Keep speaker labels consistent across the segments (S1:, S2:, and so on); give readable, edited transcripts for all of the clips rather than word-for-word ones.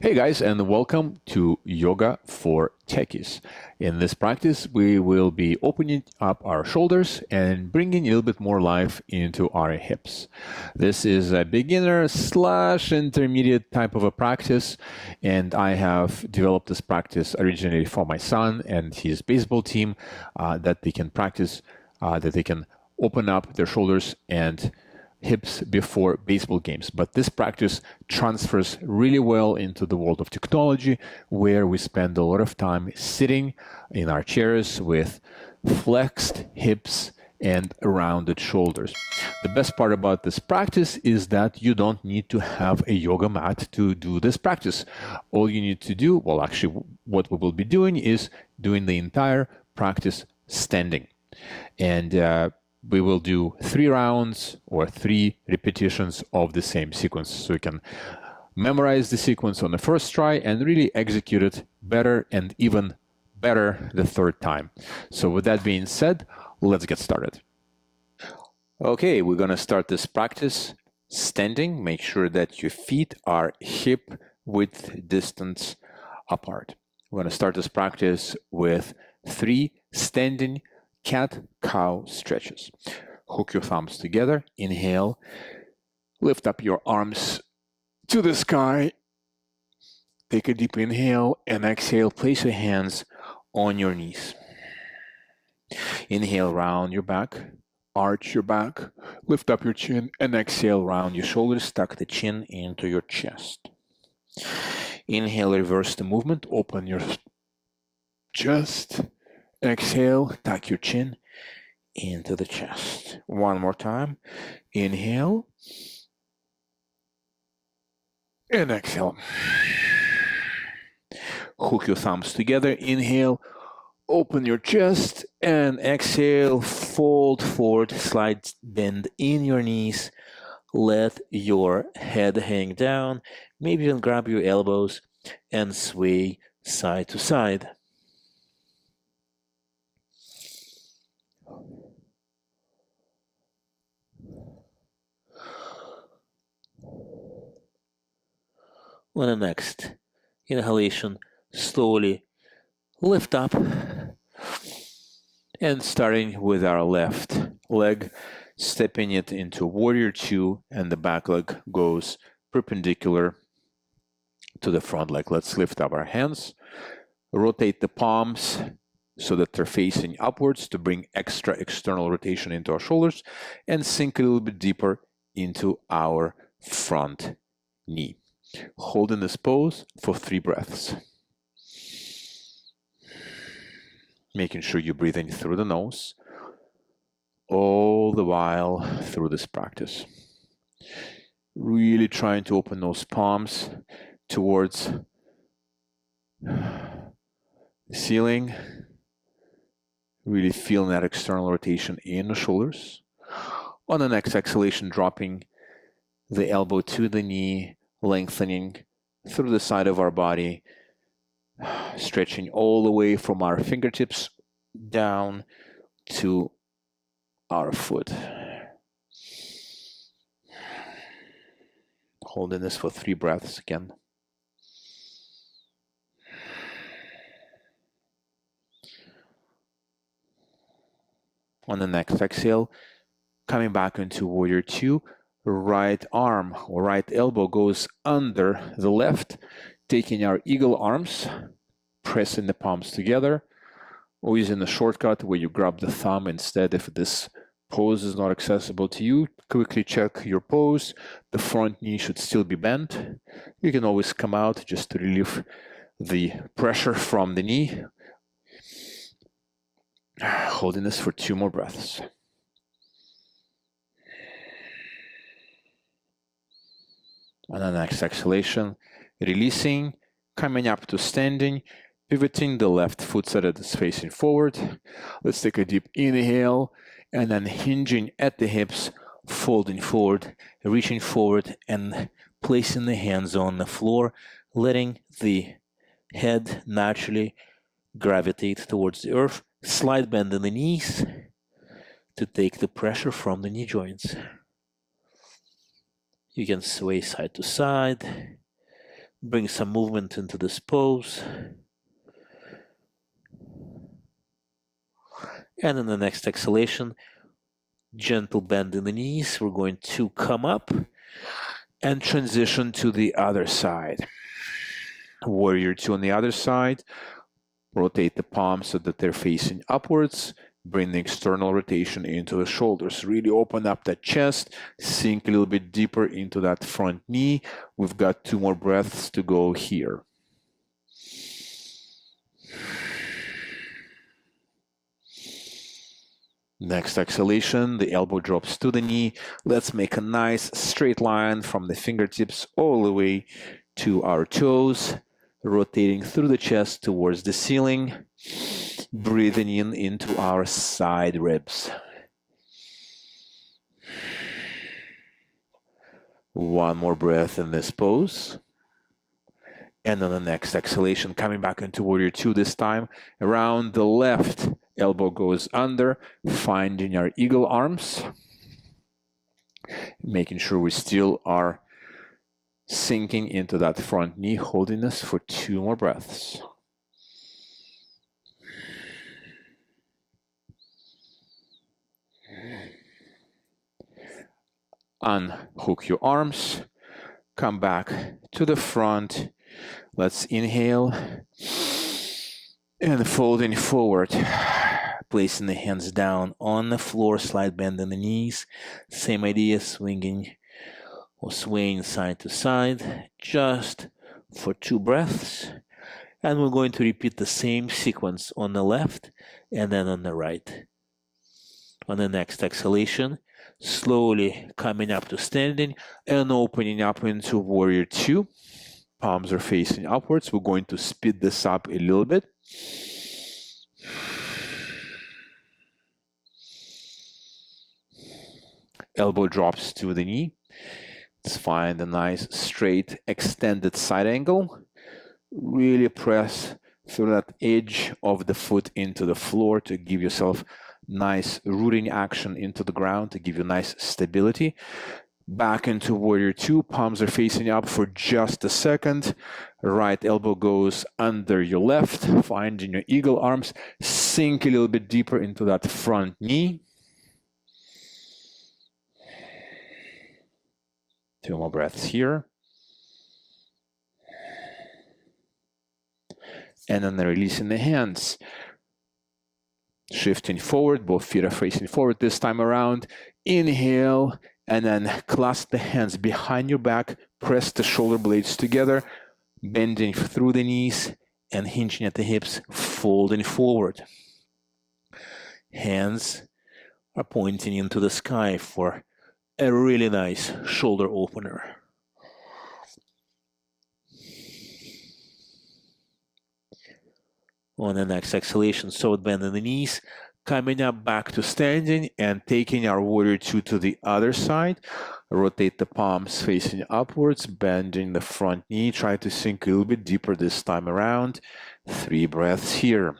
S1: Hey guys, and welcome to Yoga for Techies. In this practice, we will be opening up our shoulders and bringing a little bit more life into our hips. This is a beginner slash intermediate type of a practice, and I have developed this practice originally for my son and his baseball team that they can practice, that they can open up their shoulders and hips before baseball games. But this practice transfers really well into the world of technology, where we spend a lot of time sitting in our chairs with flexed hips and rounded shoulders. The best part about this practice is that you don't need to have a yoga mat to do this practice. All you need to do, well, actually, what we will be doing is doing the entire practice standing. And we will do 3 rounds or 3 repetitions of the same sequence. So you can memorize the sequence on the first try and really execute it better and even better the third time. So with that being said, let's get started. Okay, we're going to start this practice standing. Make sure that your feet are hip width distance apart. We're going to start this practice with 3 standing cat-cow stretches. Hook your thumbs together, inhale, lift up your arms to the sky, take a deep inhale, and exhale, place your hands on your knees. Inhale, round your back, arch your back, lift up your chin, and exhale, round your shoulders, tuck the chin into your chest. Inhale, reverse the movement, open your chest. Exhale, tuck your chin into the chest. One more time. Inhale. And exhale. Hook your thumbs together. Inhale. Open your chest. And exhale. Fold forward. Slight bend in your knees. Let your head hang down. Maybe even grab your elbows and sway side to side. On the next inhalation, slowly lift up and starting with our left leg, stepping it into Warrior 2, and the back leg goes perpendicular to the front leg. Let's lift up our hands, rotate the palms so that they're facing upwards to bring extra external rotation into our shoulders, and sink a little bit deeper into our front knee. Hold in this pose for 3 breaths. Making sure you're breathing through the nose all the while through this practice. Really trying to open those palms towards the ceiling. Really feeling that external rotation in the shoulders. On the next exhalation, dropping the elbow to the knee, lengthening through the side of our body, stretching all the way from our fingertips down to our foot. Holding this for 3 breaths again. On the next exhale, coming back into Warrior 2, right arm or right elbow goes under the left, taking our eagle arms, pressing the palms together, or using the shortcut where you grab the thumb instead. If this pose is not accessible to you, quickly check your pose. The front knee should still be bent. You can always come out just to relieve the pressure from the knee. Holding this for 2 more breaths. On the next exhalation, releasing, coming up to standing, pivoting the left foot so that it's facing forward. Let's take a deep inhale, and then hinging at the hips, folding forward, reaching forward, and placing the hands on the floor, letting the head naturally gravitate towards the earth. Slight bend in the knees to take the pressure from the knee joints. You can sway side to side,
S2: Bring some movement into this pose. And in the next exhalation, gentle bend in the knees. We're going to come up and transition to the other side. Warrior two on the other side. Rotate the palms so that they're facing upwards. Bring the external rotation into the shoulders. Really open up that chest. Sink a little bit deeper into that front knee. We've got 2 more breaths to go here. Next exhalation, the elbow drops to the knee. Let's make a nice straight line from the fingertips all the way to our toes, rotating through the chest towards the ceiling, breathing in into our side ribs. One more breath in this pose. And on the next exhalation, coming back into warrior two this time, around the left elbow goes under, finding our eagle arms, making sure we still are sinking into that front knee, holding this for 2 more breaths. Unhook your arms, come back to the front. Let's inhale and folding forward, placing the hands down on the floor, slight bend in the knees. Same idea, swinging or swaying side to side, just for 2 breaths. And we're going to repeat the same sequence on the left and then on the right. On the next exhalation, slowly coming up to standing and opening up into warrior two. Palms are facing upwards. We're going to speed this up a little bit. Elbow drops to the knee. Let's find a nice straight extended side angle. Really press through that edge of the foot into the floor to give yourself nice rooting action into the ground, to give you nice stability. Back into warrior two, palms are facing up for just a second. Right elbow goes under your left, finding your eagle arms. Sink a little bit deeper into that front knee. 2 more breaths here. And then releasing the hands. Shifting forward, both feet are facing forward this time around. Inhale, and then clasp the hands behind your back. Press the shoulder blades together, bending through the knees and hinging at the hips, folding forward. Hands are pointing into the sky for a really nice shoulder opener. On the next exhalation, so bend in the knees, coming up back to standing and taking our warrior two to the other side. Rotate the palms facing upwards, bending the front knee. Try to sink a little bit deeper this time around. 3 breaths here.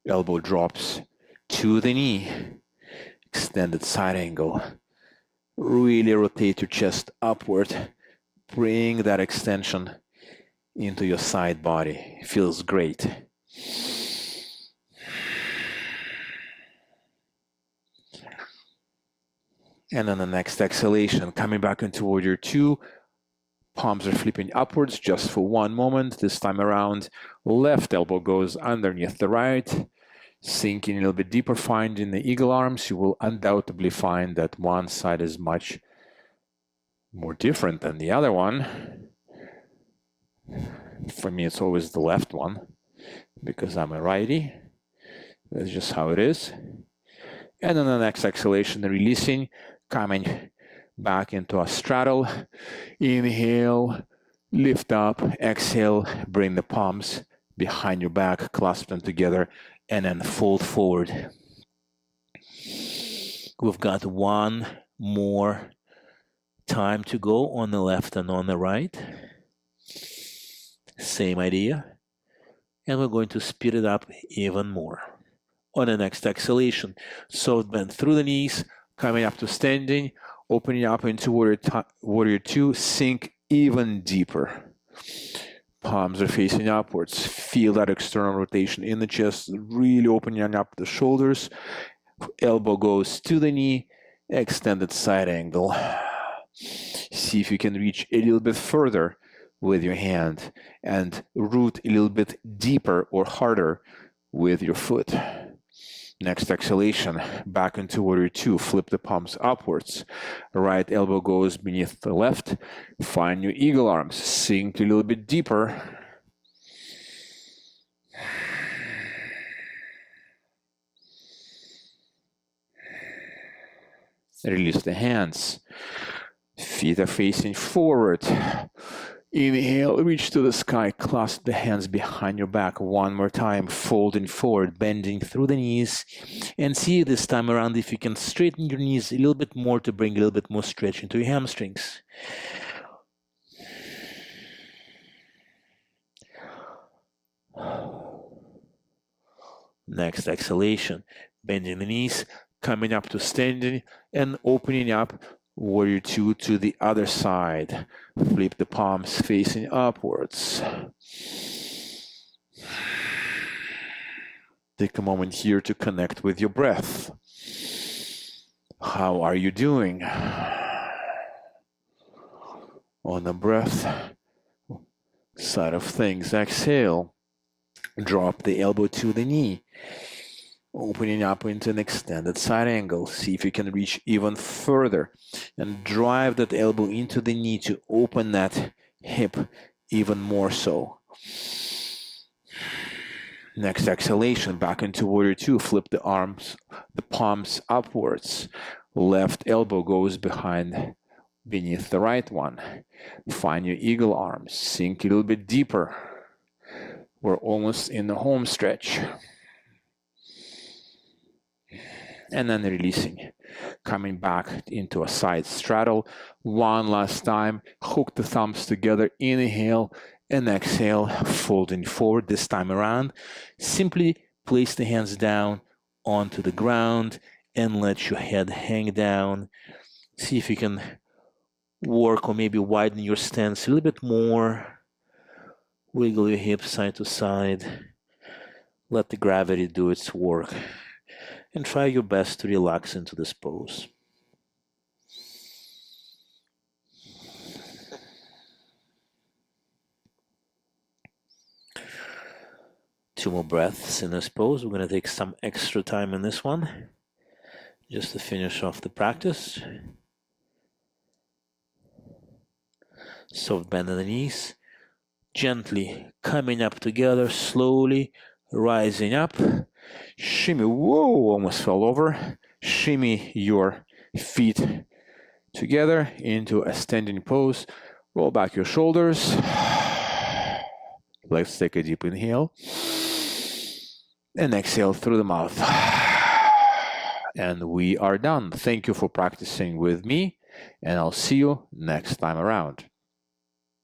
S2: Elbow drops to the knee. Extended side angle. Really rotate your chest upward. Bring that extension into your side body. Feels great. And on the next exhalation, coming back into warrior two, palms are flipping upwards just for 1 moment. This time around, left elbow goes underneath the right. Sinking a little bit deeper, finding the eagle arms, you will undoubtedly find that one side is much more different than the other one. For me, it's always the left one because I'm a righty. That's just how it is. And then the next exhalation, releasing, coming back into a straddle. Inhale, lift up, exhale, bring the palms behind your back, clasp them together, and then fold forward. We've got 1 more time to go on the left and on the right. Same idea. And we're going to speed it up even more. on the next exhalation. Soft bend through the knees, coming up to standing, opening up into warrior two, sink even deeper. Palms are facing upwards. Feel that external rotation in the chest, really opening up the shoulders. Elbow goes to the knee, extended side angle. See if you can reach a little bit further with your hand and root a little bit deeper or harder with your foot. Next exhalation, back into warrior two, flip the palms upwards. Right elbow goes beneath the left. Find your eagle arms, sink a little bit deeper. Release the hands. Feet are facing forward. Inhale, reach to the sky, clasp the hands behind your back. One more time, folding forward, bending through the knees. And see this time around if you can straighten your knees a little bit more to bring a little bit more stretch into your hamstrings. Next exhalation, bending the knees, coming up to standing and opening up warrior two to the other side. Flip the palms facing upwards. Take a moment here to connect with your breath. How are you doing? On the breath side of things, exhale. Drop the elbow to the knee. Opening up into an extended side angle. See if you can reach even further and drive that elbow into the knee to open that hip even more so. Next exhalation, back into warrior two. Flip the palms upwards. Left elbow goes beneath the right one. Find your eagle arms. Sink a little bit deeper. We're almost in the home stretch. And then releasing, coming back into a side straddle. One last time, hook the thumbs together, inhale and exhale, folding forward. This time around, simply place the hands down onto the ground and let your head hang down. See if you can work or maybe widen your stance a little bit more. Wiggle your hips side to side. Let the gravity do its work. And try your best to relax into this pose. Two more breaths in this pose. We're going to take some extra time in this one, just to finish off the practice. Soft bend in the knees. Gently coming up together, slowly rising up. Shimmy, whoa, almost fell over. Shimmy your feet together into a standing pose. Roll back your shoulders. Let's take a deep inhale. And exhale through the mouth. And we are done. Thank you for practicing with me, and I'll see you next time around.